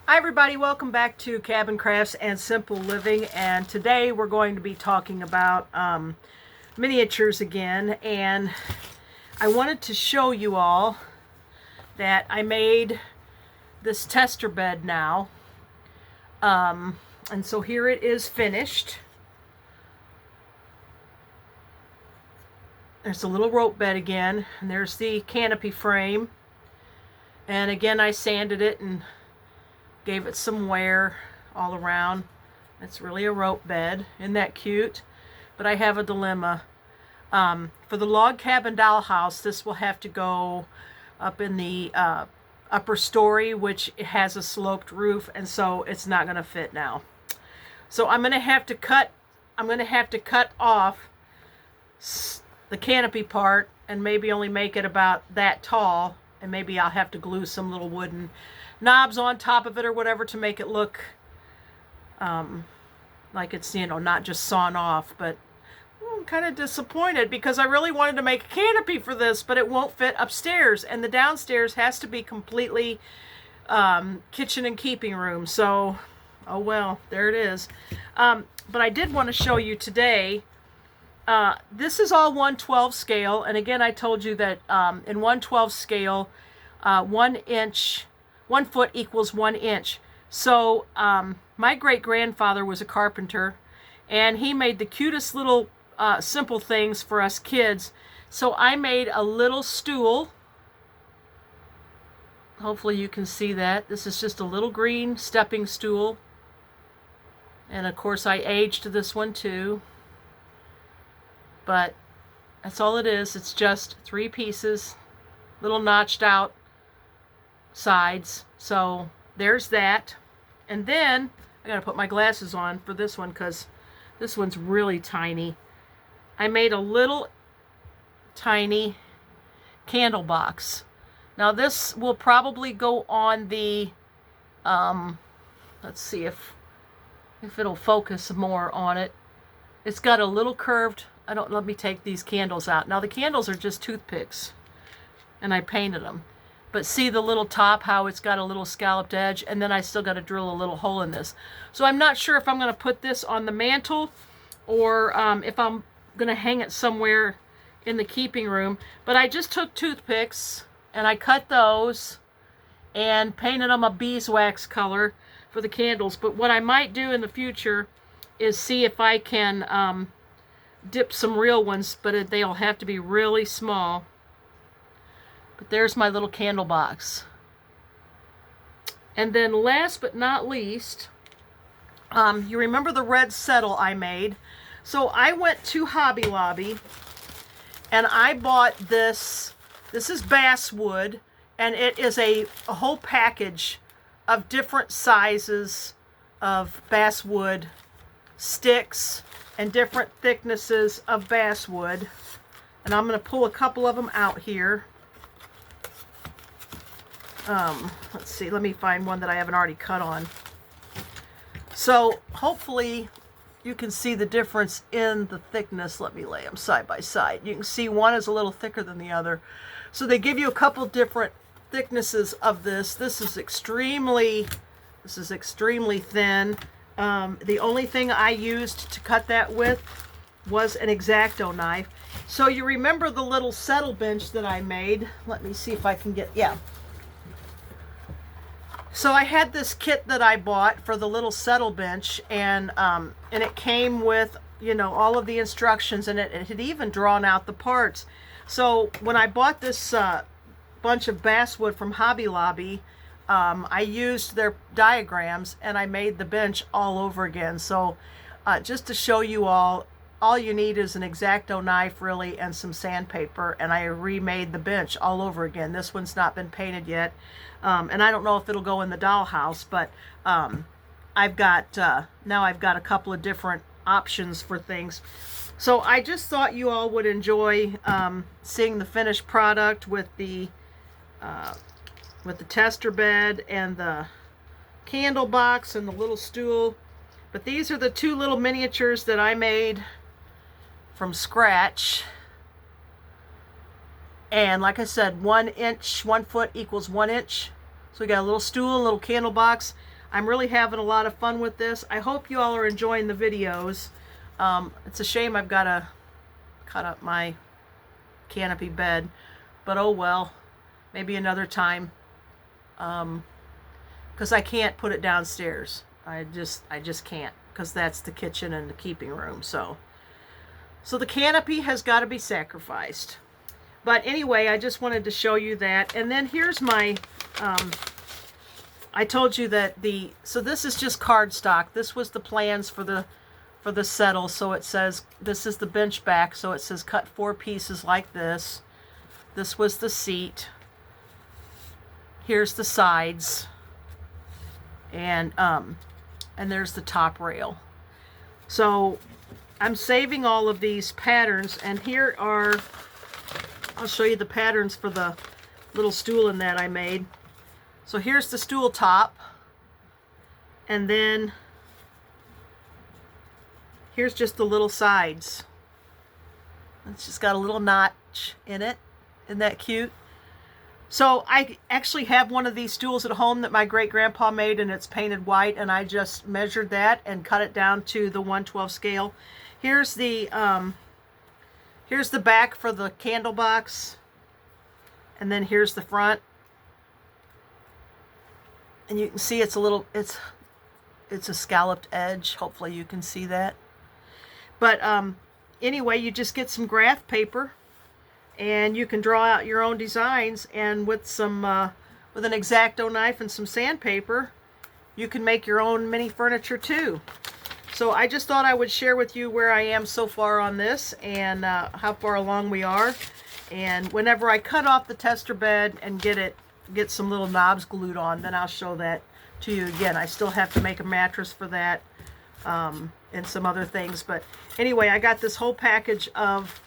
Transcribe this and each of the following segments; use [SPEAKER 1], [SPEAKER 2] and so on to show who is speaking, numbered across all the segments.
[SPEAKER 1] Hi everybody, welcome back to Cabin Crafts and Simple Living, and today we're going to be talking about miniatures again. And I wanted to show you all that I made this tester bed now, and so here it is finished. There's a little rope bed again, and there's the canopy frame, and again I sanded it and gave it some wear all around. It's really a rope bed. Isn't that cute? But I have a dilemma. For the log cabin dollhouse, this will have to go up in the upper story, which has a sloped roof, and so it's not going to fit now. So I'm going to have to cut off the canopy part and maybe only make it about that tall, and maybe I'll have to glue some little wooden knobs on top of it or whatever to make it look like it's, not just sawn off. But I'm kind of disappointed because I really wanted to make a canopy for this, but it won't fit upstairs, and the downstairs has to be completely kitchen and keeping room. So oh well, there it is. But I did want to show you today, this is all 1/12 scale, and again I told you that in 1/12 scale 1 foot equals 1 inch. So my great-grandfather was a carpenter, and he made the cutest little simple things for us kids. So I made a little stool. Hopefully you can see that. This is just a little green stepping stool. And of course I aged this one too. But that's all it is. It's just 3 pieces, little notched out sides. So there's that. And then I gotta put my glasses on for this one because this one's really tiny. I made a little tiny candle box. Now this will probably go on the let's see if it'll focus more on it. It's got a little curved, let me take these candles out. Now the candles are just toothpicks, and I painted them. But see the little top, how it's got a little scalloped edge, and then I still got to drill a little hole in this. So I'm not sure if I'm going to put this on the mantle or if I'm going to hang it somewhere in the keeping room. But I just took toothpicks and I cut those and painted them a beeswax color for the candles. But what I might do in the future is see if I can dip some real ones, but they'll have to be really small. But there's my little candle box. And then last but not least, you remember the red settle I made? So I went to Hobby Lobby and I bought this. This is basswood, and it is a whole package of different sizes of basswood sticks and different thicknesses of basswood. And I'm going to pull a couple of them out here. Let's see, let me find one that I haven't already cut on. So hopefully you can see the difference in the thickness. Let me lay them side by side. You can see one is a little thicker than the other. So they give you a couple different thicknesses of this. This is extremely thin. The only thing I used to cut that with was an X-Acto knife. So you remember the little settle bench that I made? Let me see if I can get, yeah. So I had this kit that I bought for the little settle bench, and it came with, all of the instructions, and it had even drawn out the parts. So when I bought this bunch of basswood from Hobby Lobby, I used their diagrams and I made the bench all over again. So just to show you all you need is an X-Acto knife really and some sandpaper, and I remade the bench all over again. This one's not been painted yet, and I don't know if it'll go in the dollhouse, but I've got now I've got a couple of different options for things. So I just thought you all would enjoy seeing the finished product with the tester bed and the candle box and the little stool. But these are the 2 little miniatures that I made from scratch. And like I said, 1 foot equals 1 inch. So we got a little stool, a little candle box. I'm really having a lot of fun with this. I hope you all are enjoying the videos. It's a shame I've got to cut up my canopy bed, but oh well, maybe another time, because I can't put it downstairs. I just can't, because that's the kitchen and the keeping room. So the canopy has got to be sacrificed. But anyway, I just wanted to show you that. And then here's my, I told you that so this is just cardstock. This was the plans for the settle. So it says, this is the bench back. So it says cut 4 pieces like this. This was the seat. Here's the sides. And there's the top rail. So I'm saving all of these patterns, and here are, I'll show you the patterns for the little stool in that I made. So here's the stool top, and then here's just the little sides. It's just got a little notch in it. Isn't that cute? So I actually have one of these stools at home that my great-grandpa made, and it's painted white, and I just measured that and cut it down to the 1/12 scale. Here's the back for the candle box, and then here's the front. And you can see it's a little, it's a scalloped edge. Hopefully you can see that. But anyway, you just get some graph paper, and you can draw out your own designs, and with some with an X-Acto knife and some sandpaper, you can make your own mini furniture too. So I just thought I would share with you where I am so far on this, and how far along we are. And whenever I cut off the tester bed and get some little knobs glued on, then I'll show that to you again. I still have to make a mattress for that, and some other things. But anyway, I got this whole package of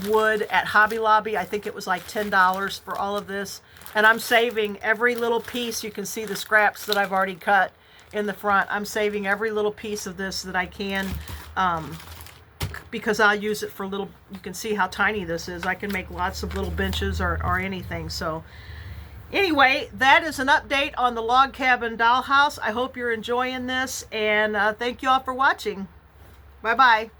[SPEAKER 1] wood at Hobby Lobby. I think it was like $10 for all of this. And I'm saving every little piece. You can see the scraps that I've already cut in the front. I'm saving every little piece of this that I can, because I'll use it for little, you can see how tiny this is. I can make lots of little benches or anything. So anyway, that is an update on the log cabin dollhouse. I hope you're enjoying this, and thank you all for watching. Bye-bye.